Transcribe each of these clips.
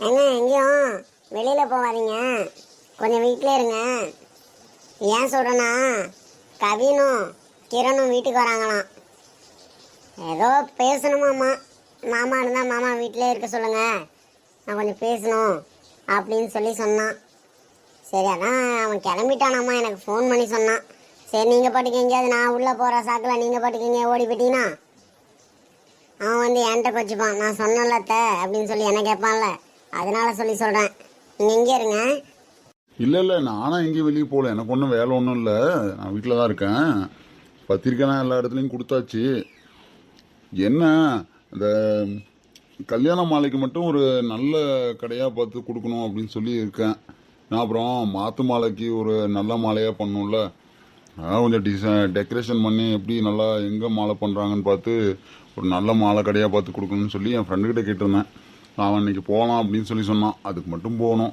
ஏங்க எங்கேயும் வெளியில் போகாதீங்க, கொஞ்சம் வீட்டிலே இருங்க. ஏன் சொல்கிறேன்னா, கவினும் கிரணும் வீட்டுக்கு வராங்களாம். ஏதோ பேசணுமாம்மா. மாமா இருந்தால் மாமா வீட்டிலே இருக்க சொல்லுங்கள், நான் கொஞ்சம் பேசணும் அப்படின்னு சொல்லி சொன்னான். சரி, அதான் அவன் கிளம்பிட்டானாம்மா, எனக்கு ஃபோன் பண்ணி சொன்னான். சரி, நீங்கள் பாட்டுக்கு எங்கேயாவது நான் உள்ளே போகிற சாக்கில் நீங்கள் பாட்டுக்கு எங்கேயா ஓடி போயிட்டீங்கன்னா அவன் வந்து என்கிட்ட கொச்சிப்பான். நான் சொன்னேன்ல அத்தை அப்படின்னு சொல்லி என்ன கேட்பான்ல, அதனால சொல்லி சொல்கிறேன். நீங்கள் எங்கே இருங்க. இல்லை நானும் எங்கேயும் வெளியே போகல. எனக்கு ஒன்றும் வேலை ஒன்றும் இல்லை. நான் வீட்டில் தான் இருக்கேன். பத்திரிக்கைலாம் எல்லா இடத்துலையும் கொடுத்தாச்சு. என்ன இந்த கல்யாண மாலைக்கு மட்டும் ஒரு நல்ல கடையாக பார்த்து கொடுக்கணும் அப்படின்னு சொல்லி இருக்கேன். நான் அப்புறம் மாற்று மாலைக்கு ஒரு நல்ல மாலையாக பண்ணணும்ல, அதான் கொஞ்சம் டெக்கரேஷன் பண்ணி எப்படி நல்லா எங்கே மாலை பண்ணுறாங்கன்னு பார்த்து ஒரு நல்ல மாலை கடையாக பார்த்து கொடுக்கணும்னு சொல்லி என் ஃப்ரெண்டுக்கிட்ட கேட்டிருந்தேன். அவன் இன்னைக்கு போகலாம் அப்படின்னு சொல்லி சொன்னான். அதுக்கு மட்டும் போகணும்,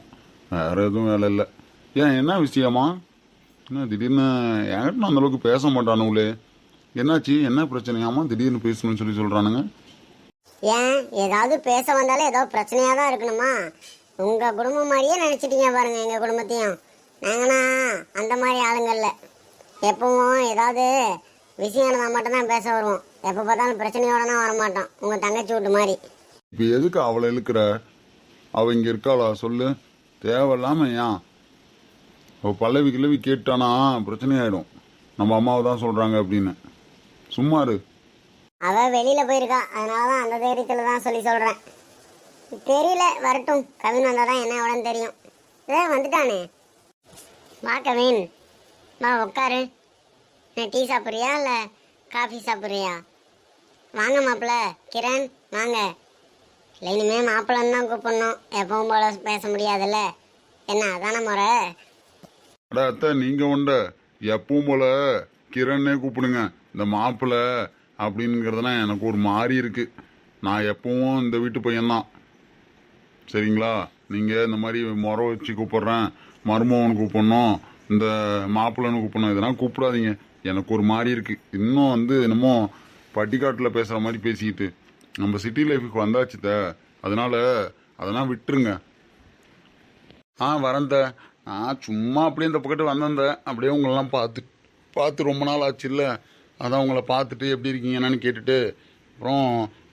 வேறு எதுவும் வேலை இல்லை. ஏன் என்ன விஷயமா? என்ன திடீர்னு என்கிட்ட அந்தளவுக்கு பேச மாட்டானுங்களே, என்னாச்சு? என்ன பிரச்சனையாமா திடீர்னு பேசணும்னு சொல்லி சொல்கிறானுங்க? ஏன் ஏதாவது பேச வந்தாலே ஏதோ பிரச்சனையாக தான் இருக்கணுமா? உங்கள் குடும்பம் மாதிரியே நினச்சிட்டீங்க பாருங்க எங்கள் குடும்பத்தையும். நாங்கன்னா அந்த மாதிரி ஆளுங்கள்ல எப்பவும் ஏதாவது விஷயம் இருந்தால் மட்டும்தான் பேச வருவோம். எப்போ பார்த்தாலும் பிரச்சனையோடனா வரமாட்டோம், உங்கள் தங்கச்சி வீட்டு மாதிரி. இப்போ எதுக்கு அவளை இழுக்கிற? அவள் இங்கே இருக்காளா சொல்லு? தேவையில்லாம ஏன் அவள் பல்லவி கிழவி கேட்டானா பிரச்சனையாயிடும். நம்ம அம்மாவை தான் சொல்கிறாங்க அப்படின்னு. சும்மா இரு. அவள் வெளியில் போயிருக்கா, அதனால தான் அந்த தைரியத்தில் தான் சொல்லி சொல்கிறேன். தெரியல, வரட்டும். கவின் வந்தால் தான் என்ன எவ்வளோன்னு தெரியும். வந்துட்டானே. வா கவின், வா உட்காரு. டீ சாப்பிட்றியா இல்லை காஃபி சாப்பிட்றியா? வாங்க மாப்பிள்ள கிரண், வாங்க. இல்லை, இனிமேல் மாப்பிள்ளன்னு தான் கூப்பிடணும், எப்பவும் போல பேச முடியாதுல்ல. என்ன அதான முறை? அடா அத்தை, நீங்கள் உண்ட எப்பவும் போல கிரண்ணே கூப்பிடுங்க. இந்த மாப்பிள்ளை அப்படிங்கிறதுலாம் எனக்கு ஒரு மாறி இருக்குது. நான் எப்பவும் இந்த வீட்டு பையன்தான், சரிங்களா? நீங்கள் இந்த மாதிரி முறை வச்சு கூப்பிட்றேன், மருமகன் கூப்பிடணும், இந்த மாப்பிள்ளைன்னு கூப்பிடணும், இதெல்லாம் கூப்பிடாதீங்க. எனக்கு ஒரு மாதிரி இருக்குது. இன்னும் வந்து என்னமோ பட்டிக்காட்டில் பேசுகிற மாதிரி பேசிக்கிட்டு நம்ம சிட்டி லைஃபுக்கு வந்தாச்சுத, அதனால் அதெல்லாம் விட்டுருங்க. வரந்த சும்மா அப்படியே இந்த பக்கத்து வந்தேன். அப்படியே உங்களெல்லாம் பார்த்து ரொம்ப நாள் ஆச்சு இல்லை, அதான் உங்களை பார்த்துட்டு எப்படி இருக்கீங்க என்னன்னு கேட்டுட்டு, அப்புறம்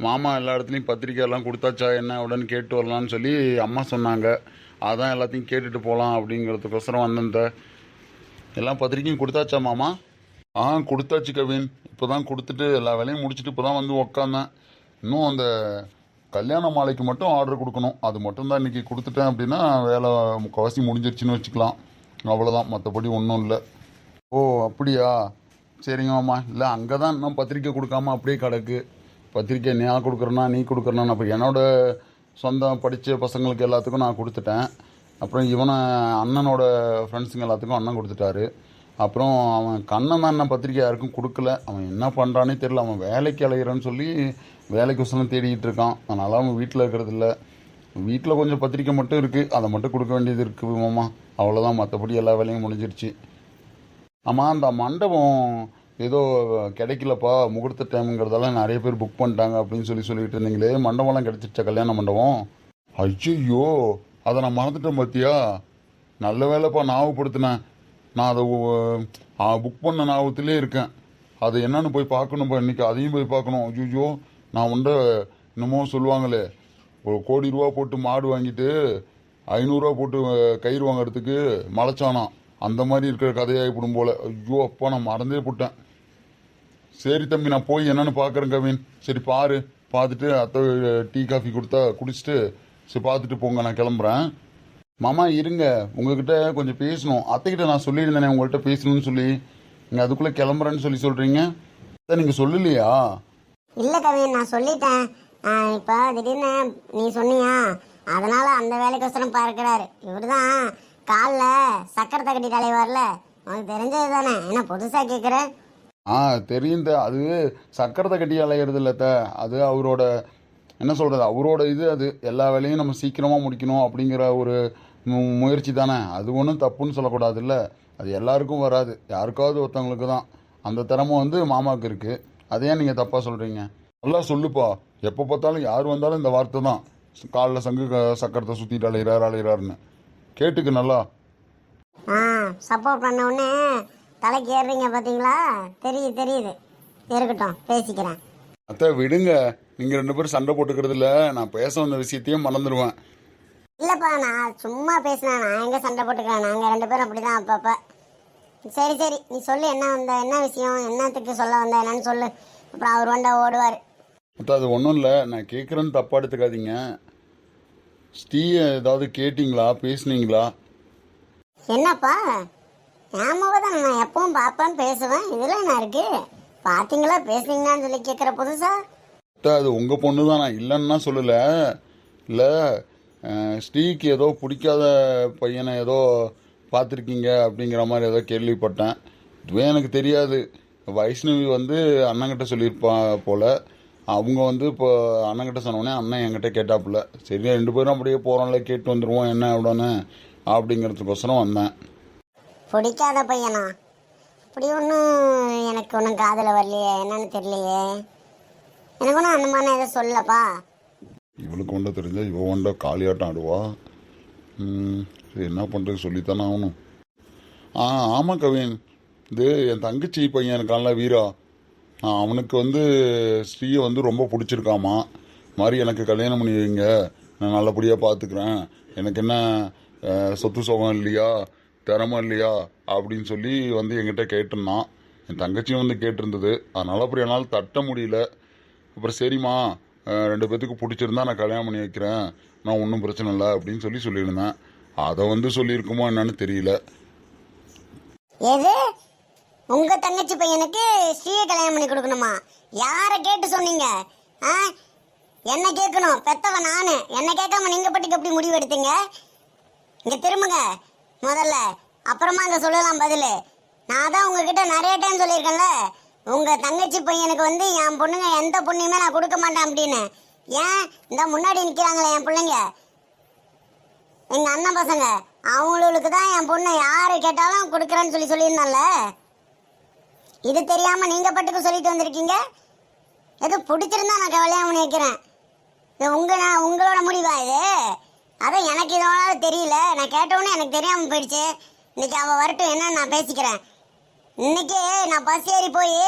மாமா எல்லா இடத்துலையும் பத்திரிக்கை எல்லாம் கொடுத்தாச்சா என்ன உடனே கேட்டு வரலான்னு சொல்லி அம்மா சொன்னாங்க. அதான் எல்லாத்தையும் கேட்டுட்டு போகலாம் அப்படிங்கிறதுக்கோசரம் வந்தேன். எல்லாம் பத்திரிக்கையும் கொடுத்தாச்சா மாமா? கொடுத்தாச்சு கவின். இப்போ தான் கொடுத்துட்டு எல்லா வேலையும் முடிச்சுட்டு இப்போ தான் வந்து உக்காந்தேன். இன்னும் அந்த கல்யாண மாலைக்கு மட்டும் ஆர்டர் கொடுக்கணும். அது மட்டும்தான் இன்றைக்கி கொடுத்துட்டேன் அப்படின்னா வேலை முக்கால்வாசி முடிஞ்சிருச்சுன்னு வச்சுக்கலாம். அவ்வளோதான், மற்றபடி ஒன்றும் இல்லை. ஓ அப்படியா, சரிங்க மாமா. இல்லை, அங்கே தான் இன்னும் பத்திரிக்கை கொடுக்காம அப்படியே கிடக்கு. பத்திரிக்கை நான் கொடுக்குறேன்னா நீ கொடுக்குறேன்னா, அப்போ என்னோட சொந்தம் படித்த பசங்களுக்கு எல்லாத்துக்கும் நான் கொடுத்துட்டேன். அப்புறம் இவனை அண்ணனோட ஃப்ரெண்ட்ஸுங்க எல்லாத்துக்கும் அண்ணன் கொடுத்துட்டாரு. அப்புறம் அவன் கண்ணன் தான் என்ன பத்திரிக்கை யாருக்கும் கொடுக்கல. அவன் என்ன பண்ணுறானே தெரியல. அவன் வேலைக்கு அலைகிறன்னு சொல்லி வேலைக்கு வசனம் தேடிக்கிட்டு இருக்கான். அதனால் அவன் வீட்டில் இருக்கிறது இல்லை. வீட்டில் கொஞ்சம் பத்திரிக்கை மட்டும் இருக்குது, அதை மட்டும் கொடுக்க வேண்டியது இருக்குது மாமா. அவ்வளோதான், மற்றபடி எல்லா வேலையும் முடிஞ்சிருச்சு. ஆமாம், அந்த மண்டபம் ஏதோ கிடைக்கலப்பா, முகூர்த்த டைமுங்கிறதெல்லாம் நிறைய பேர் புக் பண்ணிட்டாங்க அப்படின்னு சொல்லிட்டு இருந்தீங்களே, மண்டபம்லாம் கிடைச்சிருச்சா கல்யாண மண்டபம்? ஐயோ, அதை நான் மறந்துட்டேன் பார்த்தியா? நல்ல வேலைப்பா ஞாபகப்படுத்தினேன். நான் அதை புக் பண்ண ஞாபகத்திலே இருக்கேன். அது என்னன்னு போய் பார்க்கணும்ப்பா, இன்றைக்கி அதையும் போய் பார்க்கணும். ஐயோ, நான் உண்ட இன்னமும் சொல்லுவாங்களே, ஒரு ₹1 கோடி போட்டு மாடு வாங்கிட்டு ₹500 போட்டு கயிறு வாங்கிறதுக்கு மலைச்சானான், அந்த மாதிரி இருக்கிற கதையாகிப்படும் போல். ஐயோ அப்பா, நான் மறந்தே போட்டேன். சரி தம்பி, நான் போய் என்னென்னு பார்க்குறேன் கவின். சரி பாரு, பார்த்துட்டு அத்தை டீ காஃபி கொடுத்தா குடிச்சிட்டு சரி பார்த்துட்டு போங்க, நான் கிளம்புறேன். மாமா இருங்க, உங்ககிட்ட கொஞ்சம் பேசணும். அத்தைக்கிட்ட நான் சொல்லியிருந்தேனே உங்கள்கிட்ட பேசணும்னு சொல்லி, நீங்கள் அதுக்குள்ளே கிளம்புறேன்னு சொல்கிறீங்க. அத்தை நீங்கள் சொல்லலையா? இல்லை கவின், நான் சொல்லிட்டேன். இப்போ திடீர்னு நீ சொன்னியா, அதனால் அந்த வேலைக்கோசரம் பார்க்குறாரு. இவர் தான் காலில் சக்கரை தக்கட்டி தலைவர்ல, உனக்கு தெரிஞ்சது தானே, என்ன புதுசாக கேட்குற? தெரியுந்த, அது சக்கரத்தை கட்டி அலையிறது இல்லத்த, அது அவரோட என்ன சொல்கிறது, அவரோட இது. அது எல்லா வேலையும் நம்ம சீக்கிரமாக முடிக்கணும் அப்படிங்கிற ஒரு முயற்சி தானே. அது ஒன்றும் தப்புன்னு சொல்லக்கூடாது இல்லை. அது எல்லாருக்கும் வராது, யாருக்காவது ஒருத்தவங்களுக்கு தான் அந்த திறமை வந்து மாமாவுக்கு இருக்குது. அதையே நீங்கள் தப்பாக சொல்கிறீங்க. நல்லா சொல்லுப்பா, எப்போ பார்த்தாலும் யார் வந்தாலும் இந்த வார்த்தை தான். காலில் சங்கு சக்கரத்தை சுற்றிட்டு அலையிறாருன்னு கேட்டுக்கு நல்லா. ஆ சப்போர்ட் பண்ண உடனே தலைக்கு ஏறுறீங்க பார்த்தீங்களா? தெரியுது தெரியுது, இருக்கட்டும் பேசிக்கிறேன். அத்தை விடுங்க, நீங்கள் 2 பேரும் சண்டை போட்டுக்கிறது இல்லை, நான் பேச வந்த விஷயத்தையும் மறந்துடுவேன். இல்லைப்பா, நான் சும்மா பேசினேன். நான் எங்கே சண்டை போட்டுக்கிறேன்? நாங்கள் 2 பேரும் அப்படி தான் அப்பப்போ. சரி சரி, நீ சொல்லு, என்ன விஷயம், என்னத்துக்கு சொல்ல வந்த, என்னன்னு சொல்லு. அப்புறம் அவர் வண்டா ஓடுவார். அத்தை அது ஒன்றும் இல்லை, நான் கேட்குறேன்னு தப்பாக எடுத்துக்காதீங்க. ஸ்ரீயை ஏதாவது கேட்டிங்களா, பேசுனீங்களா? என்னப்பா, என் முகம் தான், நான் எப்பவும் பார்ப்பேன் பேசுவேன், இதில் என்ன இருக்கு? பார்த்தீங்களா பேசுனீங்களான்னு சொல்லி கேட்குற புதுசா? அத்தை அது உங்கள் பொண்ணு தான், நான் இல்லைன்னா சொல்லலை. இல்லை ஸ்ரீக்கு ஏதோ பிடிக்காத பையனை ஏதோ பார்த்துருக்கீங்க அப்படிங்கிற மாதிரி ஏதோ கேள்விப்பட்டேன். இதுவே எனக்கு தெரியாது. வைஷ்ணவி வந்து அண்ணங்கிட்ட சொல்லியிருப்பா போல். அவங்க வந்து இப்போ அண்ணங்கிட்ட சொன்னோடனே அண்ணன் என்கிட்ட கேட்டாப்புல. சரி 2 பேரும் அப்படியே போகிறோம்ல, கேட்டு வந்துடுவோம் என்ன எவ்வளோன்னு அப்படிங்கிறதுக்கோசரம் வந்தேன். பிடிக்காத பையனா? அப்படி ஒன்றும் எனக்கு ஒன்றும் காதில் வரலையே, என்னன்னு தெரியலையே. எனக்கு ஒன்றும் அந்த மாதிரி எதுவும் சொல்லப்பா. இவளுக்கு ஒன்றை தெரிஞ்சா இவ ஒன்றை காளியாட்டம் ஆடுவா. சரி என்ன பண்ணுறது, சொல்லித்தானே ஆகணும். ஆமாம் கவின், இது என் தங்கச்சி பையன் இருக்கான்ல வீரா, அவனுக்கு வந்து ஸ்ரீயை வந்து ரொம்ப பிடிச்சிருக்காமா. மாதிரி எனக்கு கல்யாணம் பண்ணி வைங்க, நான் நல்லபடியாக பார்த்துக்கிறேன், எனக்கு என்ன சொத்து சுகம் இல்லையா, திறமை இல்லையா அப்படின்னு சொல்லி வந்து என்கிட்ட கேட்டிருந்தான். என் தங்கச்சியும் வந்து கேட்டிருந்தது. அதனால் அப்புறம் என்னால் தட்ட முடியல. அப்புறம் சரிம்மா 2 பேத்துக்கு பிடிச்சிருந்தா நான் கல்யாணம் பண்ணி வைக்கிறேன், நான் ஒன்றும் பிரச்சனை இல்லை அப்படின்னு சொல்லியிருந்தேன். அதை வந்து சொல்லியிருக்குமோ என்னன்னு தெரியல. எது, உங்க தங்கச்சி பையனுக்கு ஸ்ரீயை கல்யாணம் பண்ணி கொடுக்கணுமா? யாரை கேட்டு சொன்னீங்க? என்ன கேட்கணும், பெத்தவன் நானு. என்ன கேட்காம நீங்க பட்டுக்கு எப்படி முடிவு எடுத்தீங்க? இங்க திரும்புங்க முதல்ல, அப்புறமா அங்க சொல்லலாம் பதில். நான் தான் உங்ககிட்ட நிறைய டைம் சொல்லியிருக்கேன்ல, உங்க தங்கச்சி பையனுக்கு வந்து என் பொண்ணுங்க எந்த பொண்ணையுமே நான் கொடுக்க மாட்டேன் அப்படின்னு. ஏன் இந்த முன்னாடி நிற்கிறாங்களே என் பிள்ளைங்க, எங்க அண்ணன் பசங்க, அவங்களுக்கு தான் என் பொண்ணை யாரு கேட்டாலும் கொடுக்குறேன்னு சொல்லியிருந்தால. இது தெரியாம நீங்க பட்டுக்கு சொல்லிட்டு வந்திருக்கீங்க. எது பிடிச்சிருந்தா நான் கல்யாணம் பண்ணி வைக்கிறேன். இது உங்களோட முடிவா இது? அதான் எனக்கு இதோட தெரியல, நான் கேட்டவுடனே எனக்கு தெரியாம போயிடுச்சு. இன்னைக்கு அவ வரட்டும், என்ன நான் பேசிக்கிறேன். இன்னைக்கு நான் பஸ் ஏறி போய்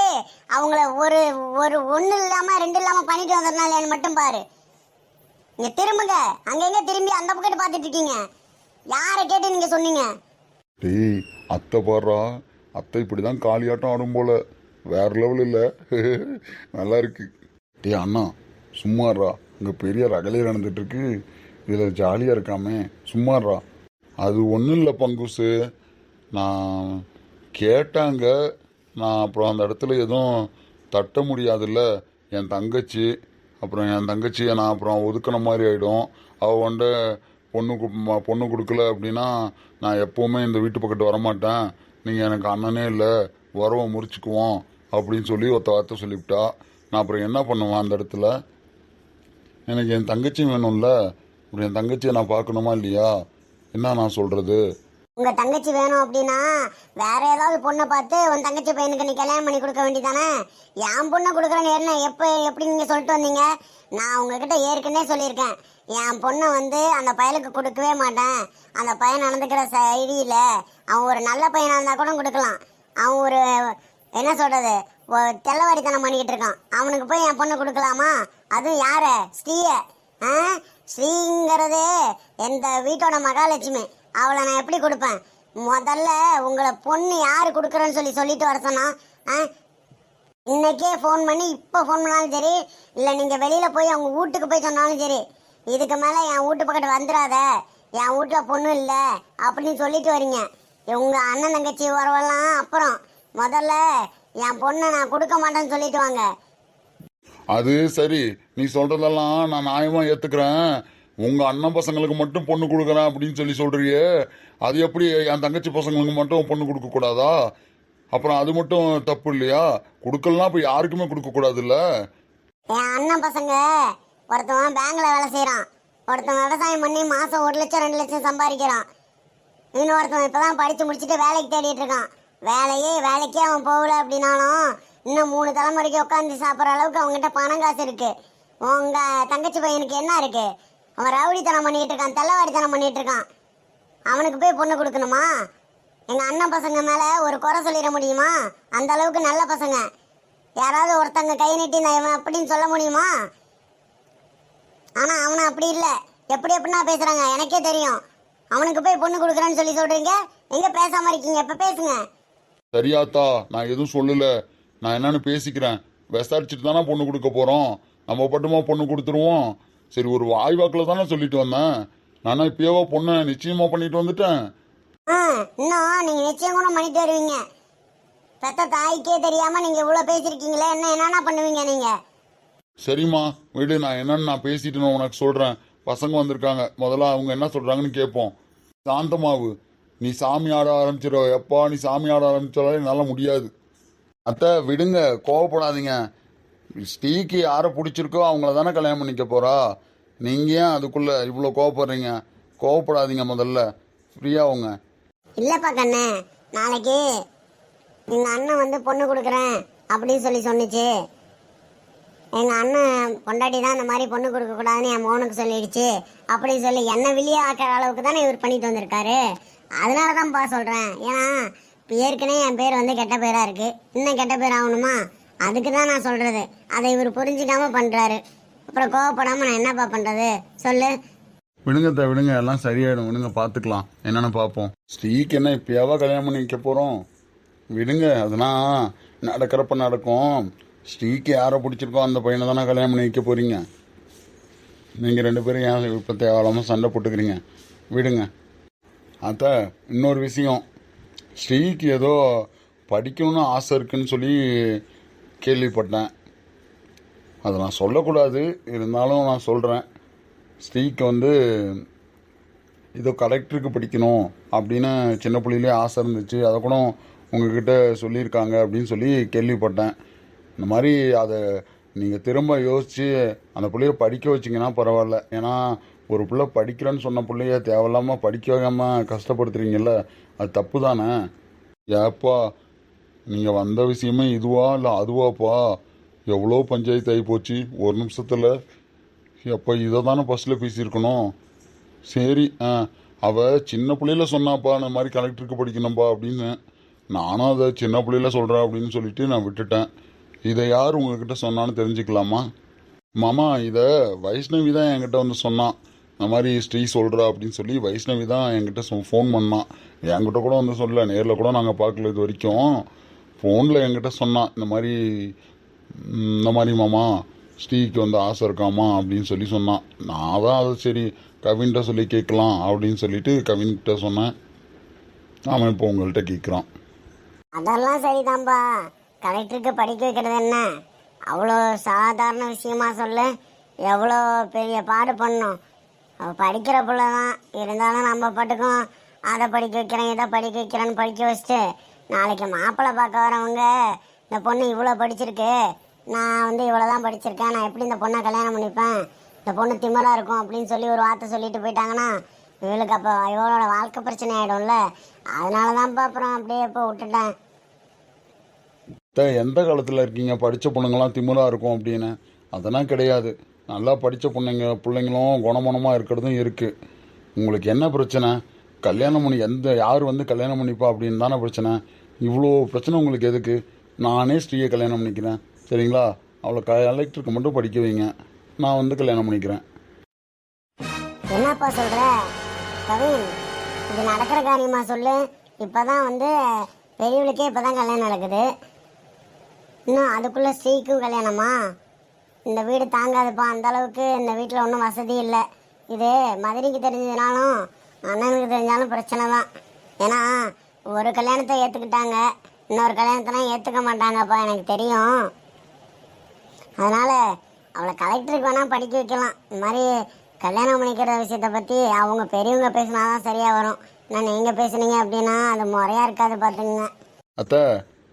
அவங்கள ஒரு ஒரு 1 இல்லாம 2 இல்லாம பண்ணிட்டு வந்ததுனால மட்டும் பாரு. இங்க திரும்புங்க, அங்கங்க திரும்பி அந்த பக்கத்து பார்த்துட்டு இருக்கீங்க. யாரை கேட்டு நீங்க சொன்னீங்க? டேய் அத்தை பாடுறா, அத்தை இப்படிதான் காளியாட்டம் ஆடும் போல, வேற லெவல் இல்லை. நல்லா இருக்கு. டேய் அண்ணா சும்மாறா, இங்கே பெரிய ரகலையில் நடந்துட்டு இருக்கு, இதில் ஜாலியாக இருக்காமே, சும்மாறா. அது ஒன்றும் இல்லை பங்குசு, நான் கேட்டாங்க, நான் அப்புறம் அந்த இடத்துல எதுவும் தட்ட முடியாதுல்ல. என் தங்கச்சி, அப்புறம் என் தங்கச்சியை நான் அப்புறம் ஒதுக்கின மாதிரி ஆகிடும். அவள் வந்து பொண்ணு கொடுக்கல அப்படின்னா நான் எப்போவுமே இந்த வீட்டு பக்கத்து வரமாட்டேன், நீங்கள் எனக்கு அண்ணனே இல்லை, உறவை முறிச்சுக்குவோம் அப்படின்னு சொல்லி ஒருத்த வார்த்தை சொல்லிவிட்டா. நான் அப்புறம் என்ன பண்ணுவேன் அந்த இடத்துல? எனக்கு என் தங்கச்சி வேணும்ல, அப்புறம் என் தங்கச்சியை நான் பார்க்கணுமா இல்லையா? என்ன நான் சொல்கிறது? உங்க தங்கச்சி வேணும் அப்படின்னா வேற ஏதாவது பொண்ணை பார்த்து உன் தங்கச்சி பையனுக்கு நீ கல்யாணம் பண்ணி கொடுக்க வேண்டியதானே? என் பொண்ணை கொடுக்குறேன்னு என்ன எப்படி நீங்க சொல்லிட்டு வந்தீங்க? நான் உங்ககிட்ட ஏற்கனவே சொல்லியிருக்கேன், என் பொண்ணை வந்து அந்த பையனுக்கு கொடுக்கவே மாட்டேன். அந்த பையன் நடந்துக்கிற சரியில்ல, அவன் ஒரு நல்ல பையனா இருந்தா கூட கொடுக்கலாம். அவன் ஒரு என்ன சொல்றது, தெல்லவாரித்தனம் பண்ணிக்கிட்டு இருக்கான், அவனுக்கு போய் என் பொண்ணை கொடுக்கலாமா? அதுவும் யார? ஸ்ரீய. ஸ்ரீங்கிறது எந்த வீட்டோட மகாலட்சுமி, அவளை நான் எப்படி கொடுப்பேன்? முதல்ல உங்களை பொண்ணு யாரு கொடுக்குறேன்னு சொல்லிட்டு வர சொன்னா? இன்னைக்கே ஃபோன் பண்ணி இப்போ ஃபோன் பண்ணாலும் சரி, இல்லை நீங்கள் வெளியில் போய் அவங்க வீட்டுக்கு போய் சொன்னாலும் சரி, இதுக்கு மேலே என் வீட்டு பக்கத்து வந்துடாத, என் வீட்டில் பொண்ணு இல்லை அப்படின்னு சொல்லிட்டு வரீங்க. உங்கள் அண்ணன் தங்கச்சி உறவெல்லாம் அப்புறம், முதல்ல என் பொண்ணை நான் கொடுக்க மாட்டேன்னு சொல்லிட்டு வாங்க. அது சரி, நீ சொல்றதெல்லாம் நான் நியாயமா ஏத்துக்கிறேன். உங்க அண்ணன் பசங்களுக்கு மட்டும் பொண்ணு கொடுக்குறேன் அப்படின்னு சொல்றியே, அது எப்படி என் தங்கச்சி பசங்களுக்கு மட்டும் பொண்ணு கொடுக்க கூடாதா? அப்புறம் அது மட்டும் தப்பு இல்லையா? கொடுக்கலாம், இப்ப யாருக்குமே கொடுக்க கூடாது இல்ல? என் அண்ணன் பசங்க ஒருத்தவன் பேங்க்ல வேலை செய்யறான், ஒருத்தன் விவசாயம் பண்ணி மாசம் 1 லட்சம் 2 லட்சம் சம்பாதிக்கிறான், இன்னொருத்தவன் இப்பதான் படிச்சு முடிச்சுட்டு வேலைக்கு தேடிட்டு இருக்கான். வேலைக்கே அவன் போகல அப்படின்னாலும் இன்னும் 3 தலைமுறைக்கு உட்காந்து சாப்பிட்ற அளவுக்கு அவங்ககிட்ட பணம் காசு இருக்கு. உங்க தங்கச்சி பையனுக்கு என்ன இருக்கு? அவன் ரவுடித்தனம் பண்ணிட்டு இருக்கான், தள்ளவாடித்தனம் பண்ணிட்டு இருக்கான். அவனுக்கு போய் பொண்ணு கொடுக்கணுமா? எங்க அண்ணன் பசங்க மேல ஒரு குறை சொல்லிட முடியுமா? அந்த அளவுக்கு நல்ல பசங்க. யாராவது ஒருத்தங்க கை நீட்டி நான் இவன் அப்படின்னு சொல்ல முடியுமா? ஆனா அவனை அப்படி இல்லை. எப்படின்னா பேசுறாங்க எனக்கே தெரியும். அவனுக்கு போய் பொண்ணு கொடுக்குறேன்னு சொல்லி சொல்றீங்க. எங்க பேசாம இருக்கீங்க? இப்ப பேசுங்க. சரியாத்தா, நான் எதுவும் சொல்லல. நான் என்னன்னு பேசிக்கிறேன். விசாரிச்சுட்டு தானே பொண்ணு கொடுக்க போறோம். நம்ம பட்டுமா பொண்ணு கொடுத்துருவோம். சரி, ஒரு வாய் வாக்குல தானே சொல்லிட்டு வந்தேன். நானா இப்பயேவா பொண்ணை நிச்சயமா பண்ணிட்டு வந்துட்டேன். இன்னும் நீங்க நிச்சயம் கூட பண்ணிட்டு வருவீங்க. பெத்த தாய்க்கே தெரியாம நீங்க இவ்வளவு பேசிருக்கீங்களே, என்னன்னா பண்ணுவீங்க நீங்க? சரிம்மா விடு, நான் என்னன்னு நான் பேசிட்டு நான் உனக்கு சொல்றேன். பசங்க வந்திருக்காங்க, முதல்ல அவங்க என்ன சொல்றாங்கன்னு கேட்போம். சாந்தமாவு, நீ சாமி ஆட ஆரம்பிச்சிட. எப்பா நீ சாமி ஆட ஆரம்பிச்சாலே என்னால் முடியாது. அத்தை விடுங்க, கோவப்படாதீங்க. ஸ்ரீக்கு யாரை பிடிச்சிருக்கோ அவங்கள தானே கல்யாணம் பண்ணிக்க போறா. நீங்க ஏன் அதுக்குள்ள இவ்வளோ கோவப்படுறீங்க? கோவப்படாதீங்க, முதல்ல ஃப்ரீயாவுங்க. இல்லப்பா கண்ணு, நாளைக்கு எங்க அண்ணன் வந்து பொண்ணு கொடுக்குறேன் அப்படின்னு சொல்லி சொன்னிச்சு. எங்க அண்ணன் பொண்டாட்டி தான் இந்த மாதிரி பொண்ணு கொடுக்க கூடாதுன்னு என் மோனுக்கு சொல்லிடுச்சு அப்படின்னு சொல்லி என்ன வெளியே ஆக்கிற அளவுக்கு தானே இவர் பண்ணிட்டு வந்திருக்காரு. அதனாலதான்ப்பா சொல்றேன். ஏன்னா இப்போ ஏற்கனவே என் பேர் வந்து கெட்ட பேரா இருக்கு, இன்னும் கெட்ட பேர் ஆகணுமா? அதுக்கு தான் நான் சொல்றது. அதை இவர் புரிஞ்சிக்காம பண்றாரு. அப்புறம் கோவப்படாம நான் என்னப்பா பண்றது சொல்லு? விடுங்க விடுங்க, எல்லாம் சரியாயிடும். விடுங்க, பார்த்துக்கலாம், என்னன்னு பார்ப்போம். ஸ்ரீக்கு என்ன இப்பயாவா கல்யாணம் பண்ணி வைக்க போறோம்? விடுங்க, அதெல்லாம் நடக்கிறப்ப நடக்கும். ஸ்ரீக்கு யாரை பிடிச்சிருக்கோ அந்த பையனை தானே கல்யாணம் பண்ணி வைக்க போறீங்க. நீங்கள் ரெண்டு பேரும் ஏன் இப்போ தேவையில்லாமல் சண்டை போட்டுக்கிறீங்க? விடுங்க. அத்த இன்னொரு விஷயம், ஸ்ரீக்கு ஏதோ படிக்கணும்னு ஆசை இருக்குன்னு சொல்லி கேள்விப்பட்டேன். அதை நான் சொல்லக்கூடாது, இருந்தாலும் நான் சொல்கிறேன். ஸ்ரீக்கு வந்து ஏதோ கலெக்டருக்கு படிக்கணும் அப்படின்னு சின்ன பிள்ளையிலே ஆசை இருந்துச்சு. அதை கூட உங்ககிட்ட சொல்லியிருக்காங்க அப்படின்னு சொல்லி கேள்விப்பட்டேன். இந்த மாதிரி அதை நீங்கள் திரும்ப யோசித்து அந்த பிள்ளைய படிக்க வச்சிங்கன்னா பரவாயில்ல. ஏன்னா ஒரு பிள்ளை படிக்கிறேன்னு சொன்ன பிள்ளைய தேவையில்லாமல் படிக்க வைக்காமல் கஷ்டப்படுத்துறீங்கல்ல, அது தப்பு தானே? ஏப்பா நீங்கள் வந்த விஷயமே இதுவா இல்லை அதுவாப்பா? எவ்வளோ பஞ்சாயத்து ஆகி போச்சு ஒரு நிமிஷத்தில். எப்போ இதை தானே ஃபஸ்ட்டில் பேசியிருக்கணும். சரி, அவள் சின்ன பிள்ளையில சொன்னாப்பா இந்த மாதிரி கலெக்டருக்கு படிக்கணும்ப்பா அப்படின்னு. நானும் அதை சின்ன பிள்ளையில சொல்கிறேன் அப்படின்னு சொல்லிட்டு நான் விட்டுட்டேன். இதை யார் உங்ககிட்ட சொன்னான்னு தெரிஞ்சுக்கலாமா? மாமா, இதை வைஷ்ணவி தான் என்கிட்ட வந்து சொன்னான். இந்த மாதிரி ஸ்ரீ சொல்கிறா அப்படின்னு சொல்லி வைஷ்ணவி தான் என்கிட்ட ஃபோன் பண்ணான். என்கிட்ட கூட வந்து சொல்லல, நேரில் கூட நாங்கள் பார்க்கல இது வரைக்கும். ஃபோனில் என்கிட்ட சொன்னான், இந்த மாதிரி மாமா ஸ்ரீக்கு வந்து ஆசை இருக்காமா அப்படின்னு சொல்லி சொன்னான். நான் தான் அதை சரி கவின்கிட்ட சொல்லி கேட்கலாம் அப்படின்னு சொல்லிட்டு கவின்கிட்ட சொன்னேன். அவன் இப்போ உங்கள்கிட்ட கேட்குறான். அதெல்லாம் சரிதான்பா. கலெக்டருக்கு படிக்க வைக்கிறது என்ன அவ்வளோ சாதாரண விஷயமா சொல்லு? எவ்வளோ பெரிய பாடு பண்ணணும். அவள் படிக்கிற பிள்ளை தான். இருந்தாலும் நம்ம பாட்டுக்கும் அதை படிக்க வைக்கிறேன் இதை படிக்க வைக்கிறேன்னு படிக்க வச்சுட்டு நாளைக்கு மாப்பிள்ளை பார்க்க வரவங்க இந்த பொண்ணு இவ்வளோ படிச்சிருக்கு, நான் வந்து இவ்வளோ தான் படிச்சிருக்கேன், நான் எப்படி இந்த பொண்ணை கல்யாணம் பண்ணிப்பேன், இந்த பொண்ணு திமிராக இருக்கும் அப்படின்னு சொல்லி ஒரு வார்த்தை சொல்லிட்டு போயிட்டாங்கன்னா இவளுக்கு அப்போ இவளோட வாழ்க்கை பிரச்சனை ஆகிடும்ல. அதனால தான்ப்பா அப்புறம் அப்படியே இப்போ விட்டுட்டேன். எந்த காலத்தில் இருக்கீங்க படித்த பொண்ணுங்களாம் திமிராக இருக்கும் அப்படின்னு? அதெல்லாம் கிடையாது. நல்லா படித்த பிள்ளைங்களும் குணமனமாக இருக்கிறதும் இருக்குது. உங்களுக்கு என்ன பிரச்சனை? கல்யாணம் பண்ணி யார் வந்து கல்யாணம் பண்ணிப்பா அப்படின்னு தானே பிரச்சனை. இவ்வளோ பிரச்சனை உங்களுக்கு எதுக்கு? நானே ஸ்ரீயை கல்யாணம் பண்ணிக்கிறேன், சரிங்களா? அவளை கலெக்டருக்கு மட்டும் படிக்க வைங்க, நான் வந்து கல்யாணம் பண்ணிக்கிறேன். என்னப்பா சொல்ற கவின்? இது நடக்கிற காரியமா சொல்லு? இப்பதான் வந்து பெரியவளுக்கே இப்பதான் கல்யாணம் நடக்குது, இன்னும் அதுக்குள்ள ஸ்ரீக்கும் கல்யாணமா? இந்த வீடு தாங்காதுப்பா. அந்த அளவுக்கு இந்த வீட்டில் ஒன்றும் வசதி இல்லை. இது மதுரைக்கு தெரிஞ்சதுனாலும் அண்ணனுக்கு தெரிஞ்சாலும் பிரச்சனை தான். ஏன்னா ஒரு கல்யாணத்தை ஏற்றுக்கிட்டாங்க, இன்னொரு கல்யாணத்தெல்லாம் ஏற்றுக்க மாட்டாங்கப்பா, எனக்கு தெரியும். அதனால் அவளை கலெக்டருக்கு வேணால் படிக்க வைக்கலாம். இந்த மாதிரி கல்யாணம் பண்ணிக்கிற விஷயத்தை பற்றி அவங்க பெரியவங்க பேசினாதான் சரியாக வரும். நான் நீங்கள் பேசுனீங்க அப்படின்னா அது முறையாக இருக்காது, பார்த்துங்க. அத்தை,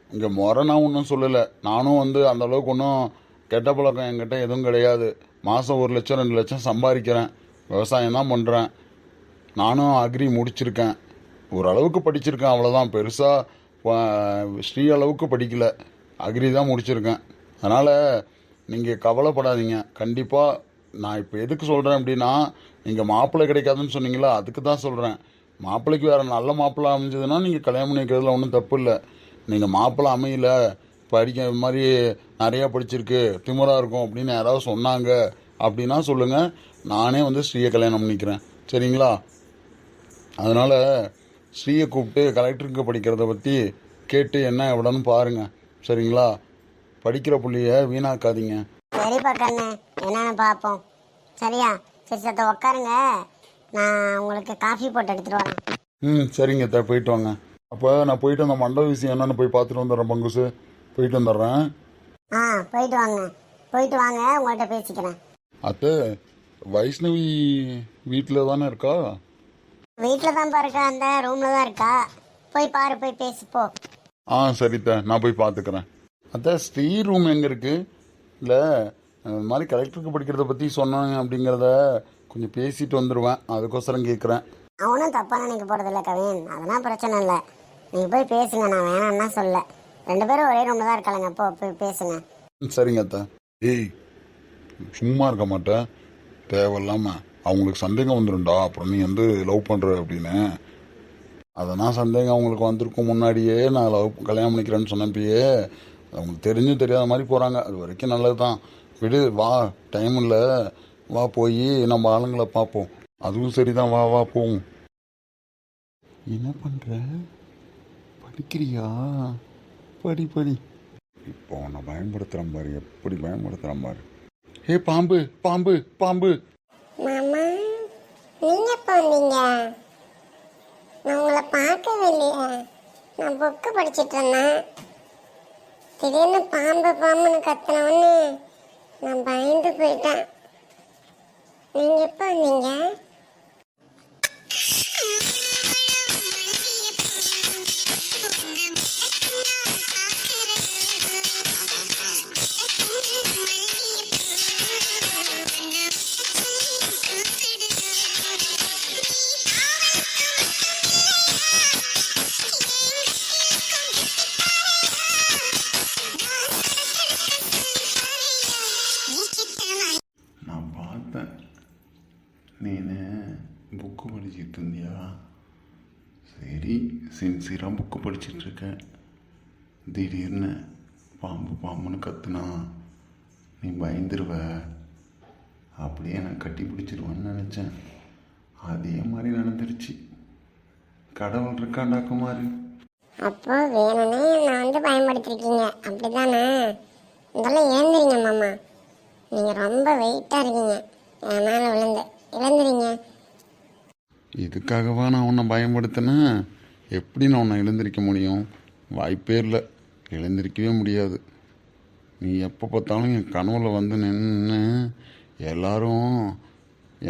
இங்கே முறை நான் ஒன்றும் சொல்லலை. நானும் வந்து அந்த அளவுக்கு ஒன்றும் கெட்ட பழக்கம் என்கிட்ட எதுவும் கிடையாது. மாதம் 1 லட்சம் 2 லட்சம் சம்பாதிக்கிறேன், விவசாயம் தான் பண்ணுறேன். நானும் அக்ரி முடிச்சிருக்கேன், ஓரளவுக்கு படிச்சிருக்கேன், அவ்வளோதான். பெருசாக ஸ்ரீ அளவுக்கு படிக்கல, அக்ரி தான் முடிச்சிருக்கேன். அதனால் நீங்கள் கவலைப்படாதீங்க. கண்டிப்பாக நான் இப்போ எதுக்கு சொல்கிறேன் அப்படின்னா, நீங்கள் மாப்பிள்ளை கிடைக்காதுன்னு சொன்னீங்களா, அதுக்கு தான் சொல்கிறேன். மாப்பிள்ளைக்கு வேறு நல்ல மாப்பிள்ளை அமைஞ்சதுன்னா நீங்கள் கல்யாணம் பண்ணி வைக்கிறதுல ஒன்றும் தப்பு இல்லை. நீங்கள் மாப்பிள்ளை அமையல, படிக்க இது மாதிரி நிறையா படிச்சிருக்கு, திமிரா இருக்கும் அப்படின்னு யாராவது சொன்னாங்க அப்படின்னா சொல்லுங்கள், நானே வந்து ஸ்ரீயை கல்யாணம் பண்ணிக்கிறேன். சரிங்களா? அதனால் ஸ்ரீயை கூப்பிட்டு கலெக்டருக்கு படிக்கிறத பற்றி கேட்டு என்ன எவ்வளோன்னு பாருங்கள். சரிங்களா? படிக்கிற புள்ளைய வீணாக்காதீங்க. சரிப்பா கண்ணு, என்னன்னு பார்ப்போம். சரியா? சரி சத்த உட்காருங்க, நான் உங்களுக்கு காஃபி போட்டு எடுத்துட்டு வரேன். சரிங்க அத்தை, போயிட்டு வாங்க. அப்போ நான் போயிட்டு அந்த மண்டப விஷயம் என்னன்னு போய் பார்த்துட்டு வந்துடுறேன். பங்குசு போயிட்டு வந்துடுறேன். போயிட்டு வாங்க, போயிட்டு வாங்க, உங்கள்கிட்ட பேசிக்கிறேன். அத்தை, வைஷ்ணவி வீட்டில் தானே இருக்கா? வீட்டில் தான்ப்பா இருக்கா, அந்த ரூமில் தான் இருக்கா. போய் பாரு, போய் பேசிப்போ. சரித்த, நான் போய் பார்த்துக்கிறேன். அத்தை, ஸ்ரீ ரூம் எங்கே இருக்கு? இல்லை, இந்த மாதிரி கலெக்டருக்கு படிக்கிறத பற்றி சொன்னாங்க அப்படிங்கிறத கொஞ்சம் பேசிட்டு வந்துடுவேன், அதுக்கோசரம் கேட்குறேன். அவனும் தப்பாக நினைக்க போகிறதில்ல கவின், அதெல்லாம் பிரச்சனை இல்லை. நீங்கள் போய் பேசுங்க, நான் வேணான்னா சொல்ல. 2 பேரும் ஒரே ரூமில் தான் இருக்காளுங்க, போய் பேசுங்க. சரிங்க அத்தை. ஏய், சும்மா இருக்க மாட்டேன், தேவையில்லாமல் அவங்களுக்கு சந்தேகம் வந்துடும்டா. அப்புறம் நீ வந்து லவ் பண்ணுற அப்படின்னு. அதனால் சந்தேகம் அவங்களுக்கு வந்திருக்கும் முன்னாடியே. நான் கல்யாணம் பண்ணிக்கிறேன்னு சொன்னப்பயே அவங்களுக்கு தெரிஞ்சும் தெரியாத மாதிரி போகிறாங்க. அது வரைக்கும் நல்லது தான். விடு, வா, டைம் இல்லை, வா போய் நம்ம ஆளுங்களை பார்ப்போம். அதுவும் சரிதான், வா வா போவோம். என்ன பண்ணுற? படிக்கிறியா? படி படி. இப்போ உன்னை பயன்படுத்துகிறேன் பாரு, எப்படி பயன்படுத்துகிறேன் பாரு. ஏ பாம்பு பாம்பு பாம்பு. மாமா, நீங்க எப்போ வந்தீங்க? நான் உங்களை பார்க்கவே இல்லையா? நான் புக்கு படிச்சிட்டு இருந்தேன். திடீர்னு பாம்பு பாம்புன்னு கத்துனவொன்னு நான் பயந்து போயிட்டேன். நீங்க எப்போ வந்தீங்க? நான் பார்த்தேன், நீ புக்கு படிச்சுட்டு இருந்தியா? சரி, சின்சியராக புக்கு படிச்சுட்டு இருக்கேன். திடீர்னு பாம்பு பாம்புன்னு கத்துனா நீ பயந்துருவ, அப்படியே நான் கட்டி பிடிச்சிருவேன்னு நினச்சேன். அதே மாதிரி நடந்துருச்சு. கடவுள் இருக்காண்டாக்கு மாதிரி. அப்போ வேணும்னே நான் வந்து பயன்படுத்திருக்கீங்க, அப்படிதானே? இதெல்லாம் இழந்துறீங்க மாமா, நீங்க ரொம்ப வெயிட்டா இருக்கீங்க, என் மேல விழுந்து இழந்துறீங்க. இதுக்காகவா நான் உன்னை பயன்படுத்தினேன்? எப்படி நான் உன்னை எழுந்திருக்க முடியும்? வாய்ப்பே இல்லை, எழுந்திருக்கவே முடியாது. நீ எப்போ பார்த்தாலும் என் கனவுல வந்து நின்று எல்லாரும்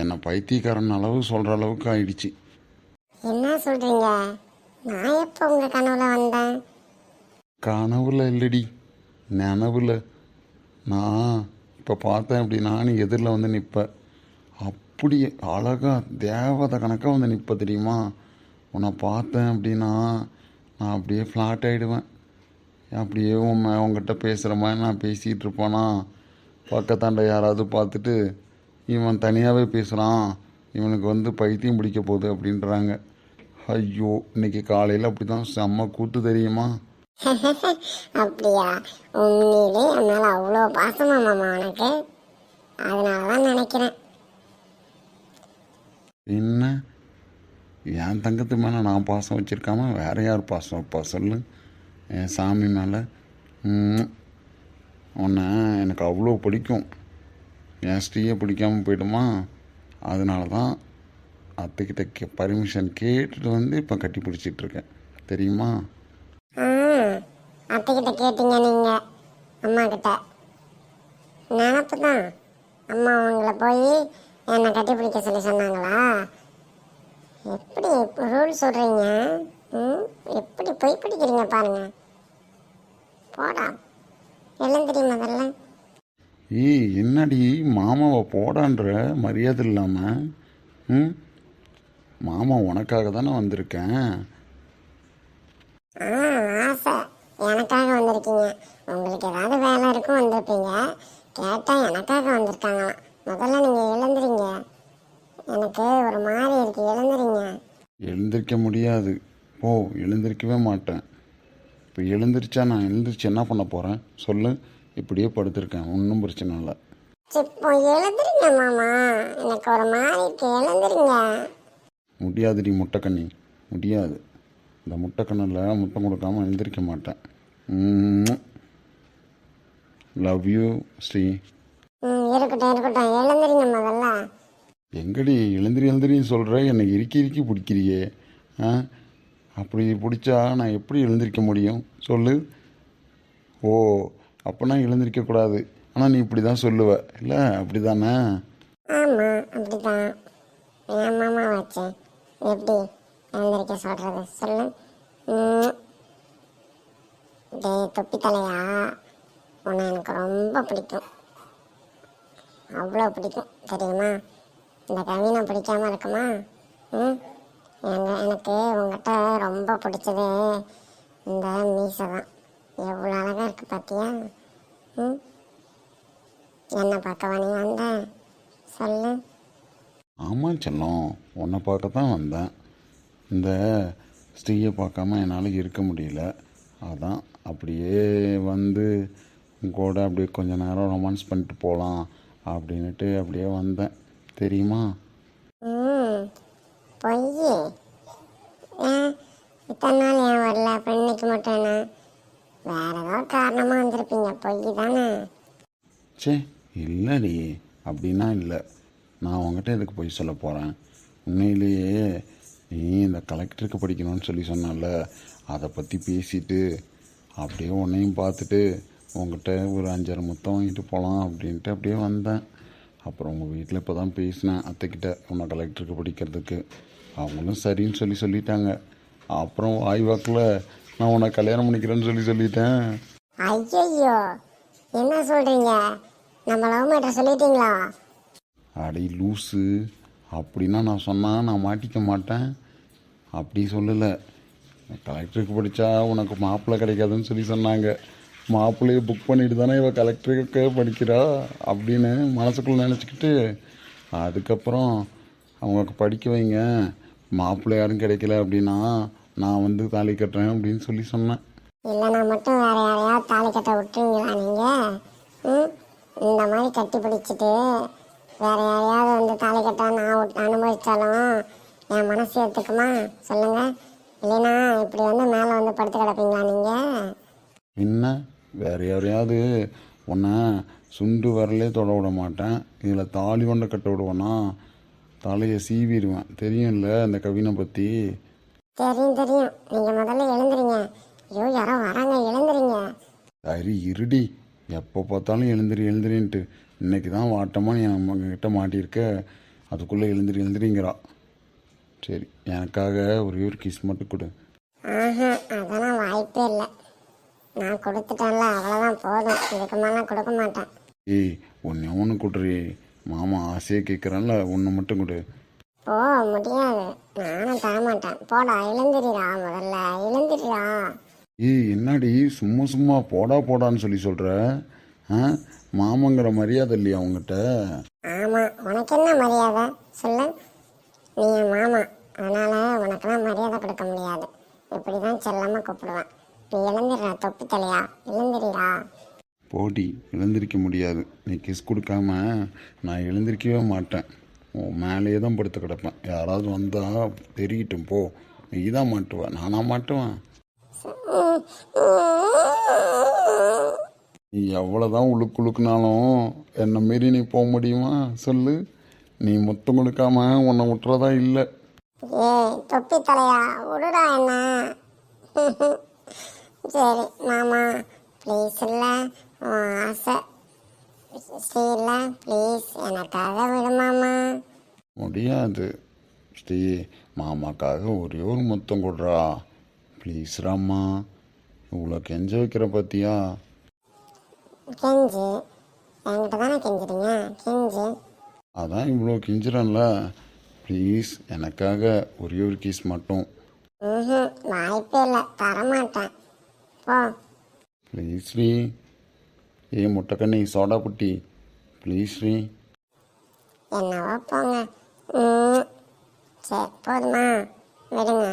என்னை பைத்தியக்காரன் அளவு சொல்கிற அளவுக்கு ஆயிடுச்சு. என்ன சொல்றீங்க? நான் எப்போ உங்க கனவுல வந்தேன்? கனவுல இல்லடி, நினவுல. நான் இப்போ பார்த்தேன் அப்படின்னா நீ எதிரில் வந்து நிற்ப. அப்படி அழகா தேவதை கணக்காக வந்து நிற்ப தெரியுமா? உன்னை பார்த்தேன் அப்படின்னா நான் அப்படியே ஃப்ளாட் ஆகிடுவேன். அப்படியே உங்ககிட்ட பேசுகிற மாதிரி நான் பேசிகிட்டு இருப்பேனா, பக்கத்தாண்ட யாராவது பார்த்துட்டு இவன் தனியாகவே பேசுகிறான், இவனுக்கு வந்து பைத்தியம் பிடிக்க போகுது அப்படின்றாங்க. ஐயோ, இன்னைக்கு காலையில் அப்படி தான் செம்ம கூத்து தெரியுமா? அப்படியா? உண்மையிலே என்னால அவ்வளோ பாசமா மாமா உனக்கு? அதனாலதான் நினைக்கிறேன். என்ன, என் தங்கத்து மேலே நான் பாசம் வச்சுருக்காம வேற யார் பாசம் வைப்பா சொல்லு? என் சாமி மேலே. உன்னை எனக்கு அவ்வளோ பிடிக்கும். என் ஸ்ரீயை பிடிக்காமல் போயிடுமா? அதனால தான் அத்தைக்கிட்ட பர்மிஷன் கேட்டுட்டு வந்து இப்போ கட்டி பிடிச்சிட்ருக்கேன், தெரியுமா? அத்தைக்கிட்ட கேட்டீங்க நீங்க? அம்மா கிட்ட நினப்பு தான். அம்மா உங்களை போய் என்னை கட்டி பிடிக்க சொல்லி சொன்னாங்களா? எப்படி ரூல் சொல்றீங்க? எப்படி போய் பிடிக்கிறீங்க பாருங்க. போடா, எழுந்திரி முதல்ல. ஏய், என்னடி மாமாவை போடான்ற மரியாதை இல்லாமல்? மாமா உனக்காக தானே வந்திருக்கேன். ஆசை எனக்காக வந்திருக்கீங்க. உங்களுக்கு ஏதாவது வேலை இருக்கும் வந்திருப்பீங்க. கேட்டால் எனக்காக வந்திருக்காங்களாம். முதல்ல நீங்கள் எழுந்திருக்க முடியாது. போ, எழுந்திருக்கவே மாட்டேன். இப்போ எழுந்திரிச்சா நான் எழுந்திரிச்சு என்ன பண்ண போகிறேன் சொல்லு? இப்படியே படுத்திருக்கேன், ஒன்றும் பிரச்சனை இல்லை. இப்போ எழுந்துருங்க மாமா, எனக்கு ஒரு மாதிரி இருக்கு, எழுந்துருங்க. முடியாதுடி முட்டைக்கண்ணி, முடியாது. இந்த முட்டைக்கண்ணில் முட்டை கொடுக்காம எழுந்திரிக்க மாட்டேன். Love you Sri. இருக்கட்டும் இருக்கட்டும், எழுந்துருங்க முதல்ல. எங்கடி எழுந்திரின்னு சொல்கிற, என்னை இறுக்கி பிடிக்கிறியே. அப்படி பிடிச்சா நான் எப்படி எழுந்திருக்க முடியும் சொல்லு? ஓ, அப்போனா எழுந்திருக்கக்கூடாது. ஆனால் நீ இப்படி தான் சொல்லுவ இல்லை, அப்படி தானே? ஆமாம் அப்படிதான். என் மாமா வச்சேன், எப்படி எழுந்திருக்க சொல்கிறது சொல்லு? டே தொப்பி தலையா, உன்னை எனக்கு ரொம்ப பிடிக்கும், அவ்வளோ பிடிக்கும் தெரியுமா? இந்த கவினை பிடிக்காம இருக்குமா? எனக்கு உங்ககிட்ட ரொம்ப பிடிச்சது இந்த மீசை தான். எவ்வளோ அழகாக இருக்கு பார்த்தியா? என்ன பார்க்கவா நீ வந்த சொல்லு? ஆமாம் செல்லம், உன்னை பார்க்க தான் வந்தேன். இந்த ஸ்ரீயை பார்க்காம என்னால் இருக்க முடியல. அதான் அப்படியே வந்து கூட அப்படியே கொஞ்ச நேரம் ரொமான்ஸ் பண்ணிட்டு போகலாம் அப்படின்ட்டு அப்படியே வந்தேன் தெரியுமா? பொய். இத்தனை நாள் ஏன் வரல, அப்போ இன்னைக்கு மட்டும் என்ன? வேற ஏதோ காரணமாக வந்திருப்பீங்க, பொய் தானே? சே இல்லைடி, அப்படின்னா இல்லை. நான் உங்ககிட்ட எதுக்கு போய் சொல்ல போகிறேன்? உண்மையிலேயே நீ இந்த கலெக்டருக்கு படிக்கணும்னு சொன்னல, அதை பற்றி பேசிட்டு அப்படியே உன்னையும் பார்த்துட்டு உங்ககிட்ட ஒரு 5-6 முத்தம் வாங்கிட்டு போகலாம் அப்படின்ட்டு அப்படியே வந்தேன். அப்புறம் உங்கள் வீட்டில் இப்போ தான் பேசினேன் அத்தைக்கிட்ட, உன்னை கலெக்டருக்கு படிக்கிறதுக்கு. அவங்களும் சரின்னு சொல்லிட்டாங்க. அப்புறம் வாய்வாக்கில் நான் உன்னை கல்யாணம் பண்ணிக்கிறேன்னு சொல்லிட்டேன். ஐயோ, என்ன சொல்கிறீங்க? நம்ம லவ் மேட்டர் சொல்லிட்டீங்களா? அடி லூஸு, அப்படின்னா நான் சொன்னால் நான் மாட்டிக்க மாட்டேன். அப்படி சொல்லலை. கலெக்டருக்கு படித்தா உனக்கு மாப்பிள்ளை கிடைக்காதுன்னு சொன்னாங்க. மாப்பிள்ளையை புக் பண்ணிட்டு தானே இவள் கலெக்டருக்கு படிக்கிறா அப்படின்னு மனசுக்குள்ளே நினச்சிக்கிட்டு, அதுக்கப்புறம் அவங்க படிக்க வைங்க, மாப்பிள்ளை யாரும் கிடைக்கல அப்படின்னா நான் வந்து தாலி கட்டுறேன் அப்படின்னு சொன்னேன். இல்லைனா மட்டும் வேற யாரையாவது தாலி கட்ட விட்டுருங்களா நீங்கள்? இந்த மாதிரி கட்டி பிடிச்சிட்டு வேற யாரையாவது வந்து தாலி கட்ட நான் அனுபவிச்சாலும் என் மனசு ஏற்றுக்குமா சொல்லுங்க? இல்லைன்னா இப்படி வந்து மேலே வந்து படுத்து கிடப்பீங்களா நீங்கள்? என்ன வேற யாரையாவது உன்னை சுண்டு வரலே தொட விட மாட்டேன். இதில் தாலி கொண்ட கட்ட விடுவேன்னா தலையை சீவிடுவேன். தெரியும்ல இந்த கவினை பற்றி? தெரியும் தெரியும். நீங்கள் முதல்ல எழுந்துறீங்க. ஐயோ யாரோ வராங்க, எழுந்துறீங்க. சரி இருடி, எப்போ பார்த்தாலும் எழுந்திரின்ட்டு இன்னைக்கு தான் வாட்டமாக நீ நம்மக்கிட்ட மாட்டியிருக்க, அதுக்குள்ளே எழுந்திரிங்கிறா. சரி, எனக்காக ஒரே ஒரு கிஸ் மட்டும் கொடு. அதெல்லாம் வாய்ப்பே இல்லை. நான் கொடுத்துட்டேன்ல, அவ்வளோதான் போதும். இதுக்கு மேலே கொடுக்க மாட்டேன். ஏய், ஒன்று கொடுறி, மாமா ஆசையாக கேட்குறான்ல, ஒன்று மட்டும் கொடு. போ, முடியாது, நானும் தரமாட்டேன். போடா, எழுந்திரிடா, முதல்ல எழுந்திரிடா. ஏய் என்னடி சும்மா போடான்னு சொல்கிற? மாமங்கிற மரியாதை இல்லையா உங்ககிட்ட? ஆமாம், உனக்கு என்ன மரியாதை சொல்லு? நீ என் மாமா, அதனால் உனக்கெல்லாம் மரியாதை கொடுக்க முடியாது. இப்படி தான் செல்லமாக கூப்பிடுவேன். நீ எழுந்திரா தொப்பி தலையா, எழுந்திரிடா. போடி, எழுந்திருக்க முடியாது. நீ கிஸ் கொடுக்காம நான் எழுந்திருக்கவே மாட்டேன். மேலேயே தான் படுத்து கிடப்பேன். யாராவது வந்தால் தெரியட்டும் போ. நீ தான் மாட்டுவேன், நானா மாட்டுவேன்? நீ எவ்வளோதான் உழுக்குனாலும் என்னை மீறி நீ போக முடியுமா சொல்லு? நீ முத்தம் கொடுக்காம உன்னை விட்டுறதா இல்லை. ஏ தொப்பி தலையா, விடுடா என்ன. சரி மாமா, ப்ளீஸ் இல்லை, ஆசை ஸ்ரீ இல்லை, ப்ளீஸ் எனக்காக விடு மாமா. முடியாது ஸ்ரீ, மாமாக்காக ஒரே ஒரு முத்தம் கொடுறா ப்ளீஸ் ராம்மா. இவ்வளோ கெஞ்ச வைக்கிற பார்த்தியா? கெஞ்சு என்கிட்ட தானே கெஞ்சுறீங்க, கெஞ்சு. அதான் இவ்வளோ கெஞ்சுறேன்ல, ப்ளீஸ் எனக்காக ஒரே ஒரு கிஸ் மட்டும். வாய்ப்பே இல்லை, தரமாட்டேன் போ. Please Sri. A முட்டைக்கண்ணி soda Buti, please Sri. என்னவோ போங்க. சரி போதுமா? விடுங்க.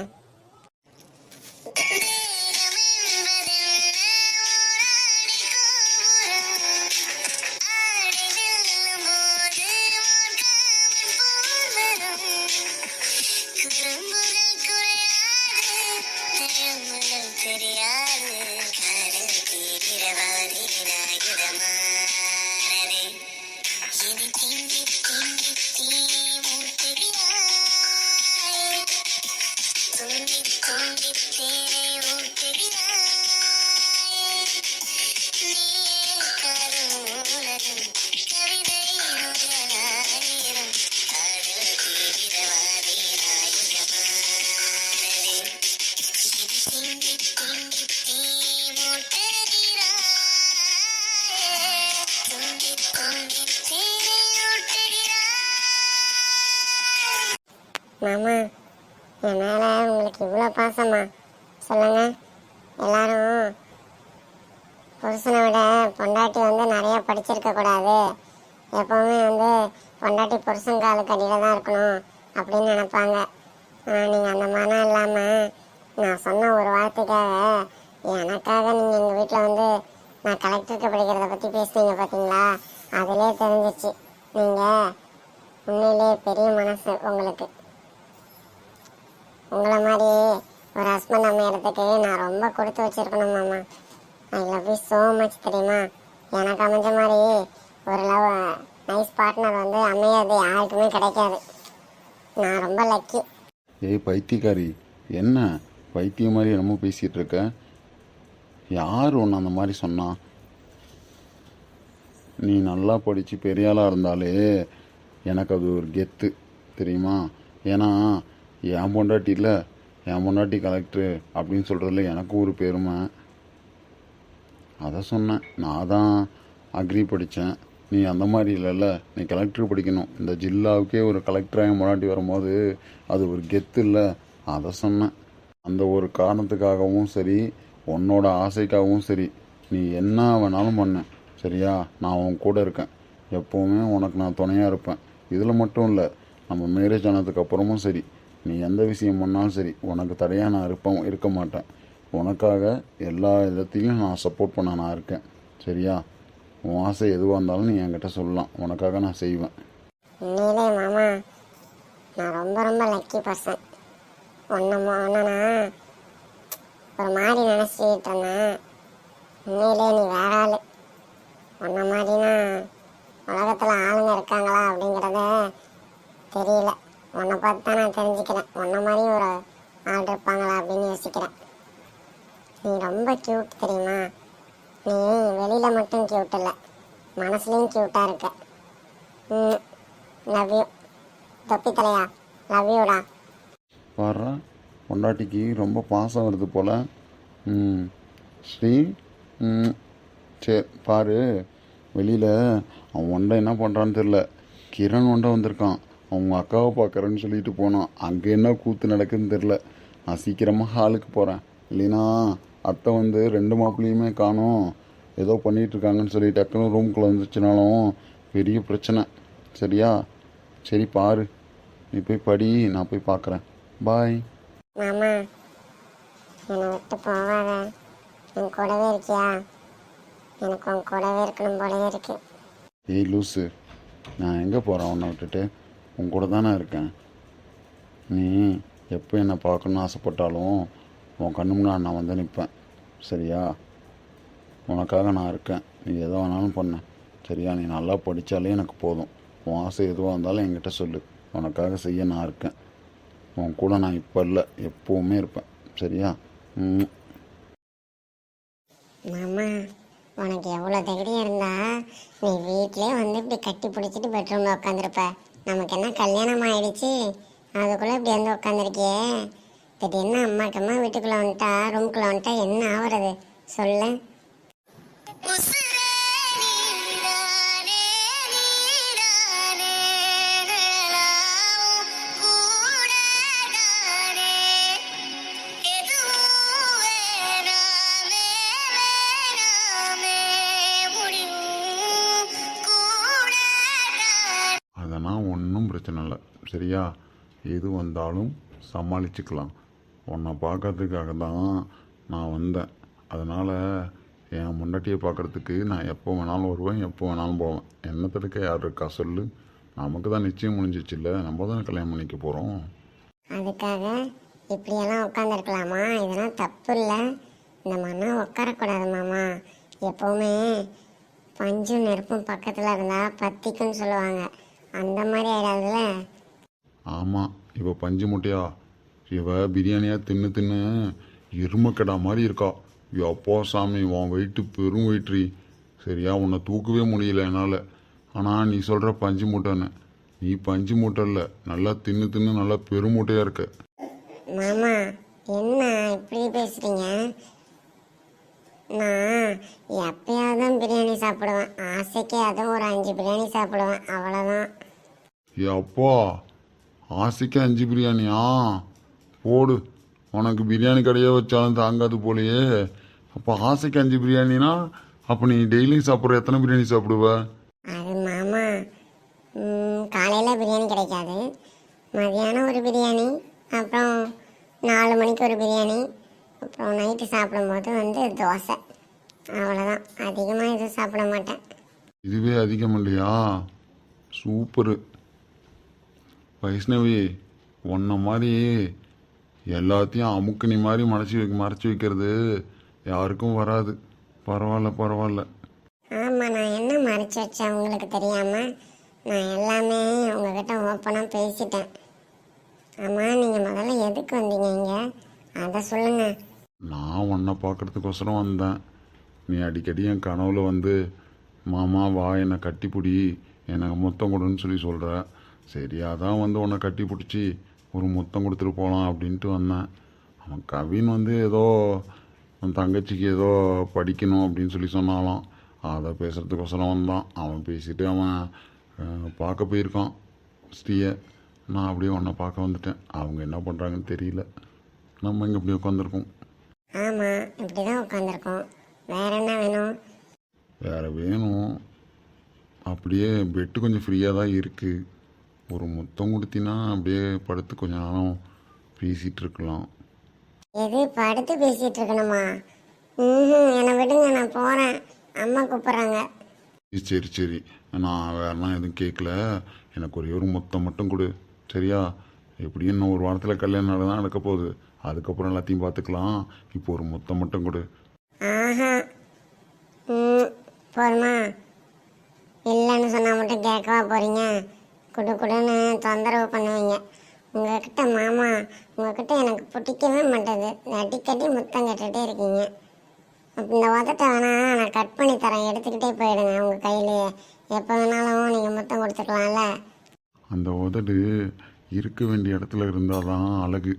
மாமா, என் மேல உங்களுக்கு இவ்வளோ பாசமா? சொல்லுங்க. எல்லாரும் புருஷனை விட பொண்டாட்டி வந்து நிறைய படிச்சிருக்க கூடாது, எப்பவுமே வந்து பொண்டாட்டி புருஷன் காலுக்கு அடியில் தான் இருக்கணும் அப்படின்னு நினைப்பாங்க. நீங்கள் அந்த மாதிரிலாம் இல்லாமல் நான் சொன்ன ஒரு வார்த்தைக்காக எனக்காக நீங்கள் எங்கள் வீட்டில் வந்து நான் கலெக்டருக்கு படிக்கிறத பற்றி பேசுனீங்க பார்த்தீங்களா? அதிலே தெரிஞ்சிச்சு நீங்கள் உண்மையிலே பெரிய மனசு உங்களுக்கு. உங்களை மாதிரி ஒரு ஹஸ்பண்ட் அமையறதுக்கு நான் ரொம்ப கொடுத்து வச்சிருக்கணும் மாமா. I love you so much. தெரியுமா, எனக்கு அமைஞ்ச மாதிரி ஒரு நைஸ் பார்ட்னர் வந்து அமையாது யாருக்குமே கிடைக்காது. நான் ரொம்ப லக்கி. ஏய் பைத்தியக்காரி, என்ன பைத்தியம் மாதிரி என்னமோ பேசிகிட்டு இருக்க? யார் ஒன்று அந்த மாதிரி சொன்னா? நீ நல்லா படித்து பெரிய ஆளாக இருந்தாலே எனக்கு அது ஒரு கெத்து தெரியுமா? ஏன்னா என் பொண்டாட்டி இல்லை, என் பொண்டாட்டி கலெக்டரு அப்படின்னு சொல்கிறதுல எனக்கு ஒரு பெருமை. அதை சொன்னேன். நான் தான் அக்ரி படித்தேன், நீ அந்த மாதிரி இல்லைல்ல, நீ கலெக்டர் படிக்கணும். இந்த ஜில்லாவுக்கே ஒரு கலெக்டராக என் பொண்டாட்டி வரும்போது அது ஒரு கெத்து இல்லை, அதை சொன்னேன். அந்த ஒரு காரணத்துக்காகவும் சரி, உன்னோட ஆசைக்காகவும் சரி, நீ என்ன வேணாலும் பண்ண சரியா? நான் உன் கூட இருக்கேன், எப்போவுமே உனக்கு நான் துணையாக இருப்பேன். இதில் மட்டும் இல்லை, நம்ம மேரேஜ் ஆனதுக்கு அப்புறமும் சரி, நீ எந்த விஷயம் பண்ணாலும் சரி, உனக்கு தடையாக நான் இருக்க மாட்டேன். உனக்காக எல்லா இடத்தையும் நான் சப்போர்ட் பண்ண நான் இருக்கேன் சரியா? உன் ஆசை எதுவாக இருந்தாலும் நீ என்கிட்ட சொல்லலாம், உனக்காக நான் செய்வேன். உண்மையிலே மாமா, நான் ரொம்ப ரொம்ப லக்கி பர்சன். ஒன்றுமா நான் ஒரு மாதிரி நினச்சிட்டு இருந்தேன். உண்மையிலே நீ வேற ஆள். உன்ன மாதிரினா உலகத்தில் ஆளுங்க இருக்காங்களா அப்படிங்கிறத தெரியல. உன்னை பார்த்து தான் நான் தெரிஞ்சுக்கிறேன், உன்ன மாதிரியும் ஒரு ஆள் இருப்பாங்களா அப்படின்னு யோசிக்கிறேன். நீ ரொம்ப க்யூட் தெரியுமா? நீ வெளியில் மட்டும் க்யூட் இல்லை, மனசுலேயும் க்யூட்டாக இருக்க. லவ் யூ தொப்பி தலையா, லவ் யூடா. பாரு, பொண்டாட்டிக்கு ரொம்ப பாசம் வருது போல். ஸ்ரீ, சரி பாரு, வெளியில் அவன் ஒண்டை என்ன பண்ணுறான்னு தெரில, கிரண் ஒண்டை வந்திருக்கான். அவங்க அக்காவை பார்க்குறேன்னு சொல்லிட்டு போனான். அங்கே என்ன கூத்து நடக்குதுன்னு தெரில. நான் சீக்கிரமாக ஹாலுக்கு போகிறேன், இல்லைன்னா அத்தை வந்து 2 மாப்பிள்ளையுமே காணோம், ஏதோ பண்ணிகிட்ருக்காங்கன்னு சொல்லி டக்குன்னு ரூம்குள்ளே வந்துச்சுனாலும் பெரிய பிரச்சனை சரியா? சரி பாரு, நீ போய் படி, நான் போய் பார்க்குறேன். பாய். மாமா, என்னை விட்டு போவாத, என் கூடவே இருக்கியா? எனக்கு உன் கூடவே இருக்கணும் போலவே இருக்கு. ஏய் லூஸு, நான் எங்கே போகிறேன் உன்னை விட்டுட்டு? உன் கூட தானே இருக்கேன். நீ எப்போ என்னை பார்க்கணுன்னு ஆசைப்பட்டாலும் உன் கண்ணு முன்னாடி நான் வந்து நிற்பேன் சரியா? உனக்காக நான் இருக்கேன், நீ எதை வேணாலும் பண்ண சரியா? நீ நல்லா படித்தாலே எனக்கு போதும். உன் ஆசை எதுவாக இருந்தாலும் என்கிட்ட சொல்லு, உனக்காக செய்ய நான் இருக்கேன். உன் கூட நான் இப்போ இல்லை, எப்போவுமே இருப்பேன் சரியா? மாமா, உனக்கு எவ்வளோ தைரியம் இருந்தா நீ வீட்டிலே வந்து இப்படி கட்டி பிடிச்சிட்டு பெட்ரூமில் உட்காந்துருப்ப. நமக்கு என்ன கல்யாணம் ஆயிடுச்சு, அதுக்குள்ளே இப்படி வந்து உட்காந்துருக்கியே. திடீர்னு அம்மாட்டம்மா வீட்டுக்குள்ளே வந்துட்டா, ரூம்குள்ளே வந்துட்டா என்ன ஆகுறது சொல்லு? அதெல்லாம் ஒன்றும் பிரச்சனை இல்லை சரியா? எது வந்தாலும் சமாளிச்சுக்கலாம். உன்னை பார்க்கறதுக்காக தான் நான் வந்தேன். அதனால் என் முன்னாட்டியை பார்க்குறதுக்கு நான் எப்போ வேணாலும் வருவேன், எப்போ வேணாலும் போவேன். என்ன தடுக்க யார் இருக்கா சொல்லு? நமக்கு தான் நிச்சயம் முடிஞ்சிச்சுல்ல, நம்ம தானே கல்யாணம் பண்ணிக்க போகிறோம். அதுக்காக இப்படியெல்லாம் உட்காந்துருக்கலாமா? இதெல்லாம் தப்பு இல்லை. இந்த மாதிரிலாம் உட்காரக்கூடாது மாமா. எப்போவுமே பஞ்சும் நெருப்பும் பக்கத்தில் இருந்தால் பத்திக்குன்னு சொல்லுவாங்க. அந்த மாதிரி ஆயிடாதுல. ஆமாம், இவ பஞ்சு முட்டையா? இவ பிரியாணியாக தின்னு தின்னு எருமக்கடா மாதிரி இருக்கா. எப்போ சாமி, உன் வெயிட்டு பெரும் வெயிட்ரி. சரியா, உன்னை தூக்கவே முடியல என்னால். ஆனால் நீ சொல்கிற பஞ்சு மூட்டைன்னு, நீ பஞ்சு மூட்டை இல்லை, நல்லா தின்னு தின்னு நல்லா பெருமூட்டையாக இருக்க. மாமா என்ன இப்படி பேசுறீங்க? நான் எப்பயாவது தான் பிரியாணி சாப்பிடுவேன். ஆசைக்கு அதுவும் ஒரு 5 பிரியாணி சாப்பிடுவேன், அவ்வளோதான். அப்பா, ஆசைக்கு 5 பிரியாணியா? போடு, உனக்கு பிரியாணி கடையே வச்சாலும் தாங்காது போலையே. அப்போ ஆசைக்கு 5 பிரியாணினா அப்போ நீ டெய்லியும் சாப்பிட்ற எத்தனை பிரியாணி சாப்பிடுவ? அது மாமா, காலையில் பிரியாணி கிடைக்காது, மதியானம் ஒரு பிரியாணி, அப்புறம் 4 மணிக்கு ஒரு பிரியாணி, அப்புறம் நைட்டு சாப்பிடும்போது தோசை, அவ்வளோதான். அதிகமாக எதுவும் சாப்பிட மாட்டேன். இதுவே அதிகம் இல்லையா? சூப்பரு வைஷ்ணவி, உன்ன மாதிரி எல்லாத்தையும் அமுக்குனி மாதிரி மறைச்சி வைக்கிறது யாருக்கும் வராது. பரவாயில்ல பரவாயில்ல. ஆமாம், நான் என்ன மறைச்சி வச்சேன் உங்களுக்கு தெரியாமல்? நான் எல்லாமே உங்ககிட்ட ஓப்பனாக பேசிட்டேன். ஆமாம், நீங்கள் முதல்ல எதுக்கு வந்தீங்க இங்கே? அதை சொல்லுங்கள். நான் உன்னை பார்க்கறதுக்கோசரம் வந்தேன். நீ அடிக்கடி என் கனவுல வந்து மாமா வா என்னை கட்டிப்பிடி, எனக்கு முத்தம் கொடுன்னு சொல்கிற. சரி, அதான் வந்து உன்னை கட்டி பிடிச்சி ஒரு முத்தம் கொடுத்துட்டு போகலாம் அப்படின்ட்டு வந்தேன். அவன் கவின் வந்து ஏதோ அவன் தங்கச்சிக்கு ஏதோ படிக்கணும் அப்படின்னு சொன்னாலாம். அதை பேசுகிறதுக்கோசரம் வந்தான். அவன் பேசிட்டு அவன் பார்க்க போயிருக்கான் ஸ்ரீயை. நான் அப்படியே உன்னை பார்க்க வந்துட்டேன். அவங்க என்ன பண்ணுறாங்கன்னு தெரியல. நம்ம இங்கே இப்படி உட்காந்துருக்கோம். ஆமாம், இப்படி தான் உட்காந்துருக்கோம். வேற என்ன வேணும்? வேறு வேணும். அப்படியே பெட்டு கொஞ்சம் ஃப்ரீயாக தான் இருக்குது. ஒரு முத்தம் கொடுத்தினா அப்படியே படுத்து கொஞ்ச நேரம் பேசிகிட்டு இருக்கலாம். எது படுத்து பேசிகிட்டு இருக்கணுமா? என்னை விடுங்க, நான் போகிறேன். அம்மா கூப்பிட்றாங்க. சரி சரி, நான் வேறலாம் எதுவும் கேட்கல. எனக்கு ஒரே ஒரு முத்தம் மட்டும் கொடு, சரியா? எப்படியும் இன்னும் ஒரு வாரத்தில் கல்யாணம் தான் நடக்க போகுது. அதுக்கப்புறம் எல்லாத்தையும் பார்த்துக்கலாம். இப்போ ஒரு முத்தம் மட்டும் கொடு. ஆஹா, போதுமா? இல்லைன்னு சொன்னால் மட்டும் கேட்கவா போகிறீங்க? குடு குடுன்னு தொந்தரவு பண்ணுவீங்க. உங்ககிட்ட மாமா, உங்ககிட்ட எனக்கு பிடிக்கவே மாட்டேது. அடிக்கடி முத்தம் கேட்டுகிட்டே இருக்கீங்க. இந்த உதட்ட வேணா நான் கட் பண்ணி தரேன், எடுத்துக்கிட்டே போயிடுங்க. உங்கள் கையிலேயே எப்போ வேணாலும் நீங்கள் முத்தம் கொடுத்துக்கலாம்ல. அந்த உதடு இருக்க வேண்டிய இடத்துல இருந்தால் தான் அழகு.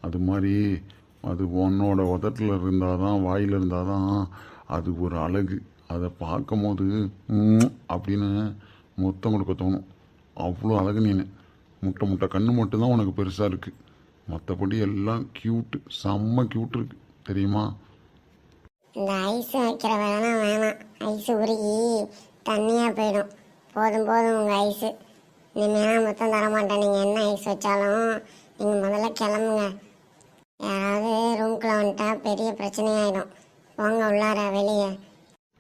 அது மாதிரி அது உன்னோட உதட்டில் இருந்தால் தான், வாயில் இருந்தால் தான் அது ஒரு அழகு. அதை பார்க்கும் போது அப்படின்னு முத்தம் கொடுக்க தோணும். அவ்வளோ அழகு நீனு. முட்டை முட்டை கண்ணு மட்டும்தான் உனக்கு பெருசாக இருக்குது. மற்றபடி எல்லாம் க்யூட்டு, செம்ம க்யூட் இருக்கு, தெரியுமா? இந்த ஐஸ் வைக்கிற வேணாம். ஐஸ் உருகி தண்ணியாக போயிடும். போதும் உங்கள் ஐஸு. இனிமேல் மொத்தம் தரமாட்டேன். நீங்கள் என்ன ஐஸ் வச்சாலும் நீங்கள் முதல்ல கிளம்புங்க. யாராவது ரூம்குள்ளே வந்துட்டா பெரிய பிரச்சனையாயிடும். போங்க உள்ளார, வெளியே.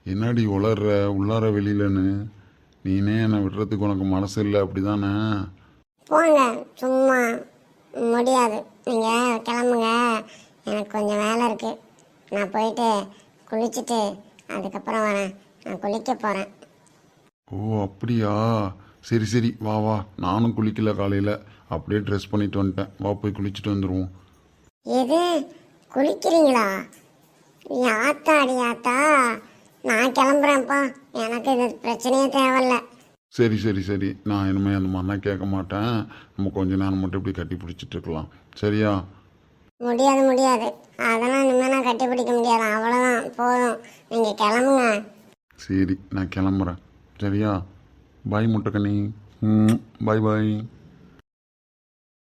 என்னடி உளர்ற உள்ளார வெளியிலன்னு? நீனே என்னை விடுறதுக்கு உனக்கு மனசு இல்லை, அப்படி தானே? போங்க, சும்மா முடியாது. நீங்கள் கிளம்புங்க, எனக்கு கொஞ்சம் வேலை இருக்குது. நான் போயிட்டு குளிச்சுட்டு அதுக்கப்புறம் வரேன். நான் குளிக்க போகிறேன். ஓ அப்படியா? சரி சரி, வா வா. நானும் குளிக்கல காலையில், அப்படியே ட்ரெஸ் பண்ணிட்டு வந்துட்டேன். வா போய் குளிச்சுட்டு வந்துடுவோம். எது, குளிக்கிறீங்களா? ஆத்தாடி ஆத்தா, நான் கிளம்புறேன்ப்பா. எனக்கு இது பிரச்சனையே தேவையில்ல. சரி சரி சரி, நான் இனிமேல் அந்த மாதிரிலாம் கேட்க மாட்டேன். நம்ம கொஞ்ச நேரம் மட்டும் இப்படி கட்டி பிடிச்சிட்டு இருக்கலாம், சரியா? முடியாது. அதெல்லாம் இனிமேல் நான் கட்டி பிடிக்க முடியாது. அவ்வளோதான், போதும். நீங்கள் கிளம்புங்க. சரி, நான் கிளம்புறேன், சரியா? பாய் முட்டைக்கண்ணி. பாய் பாய்.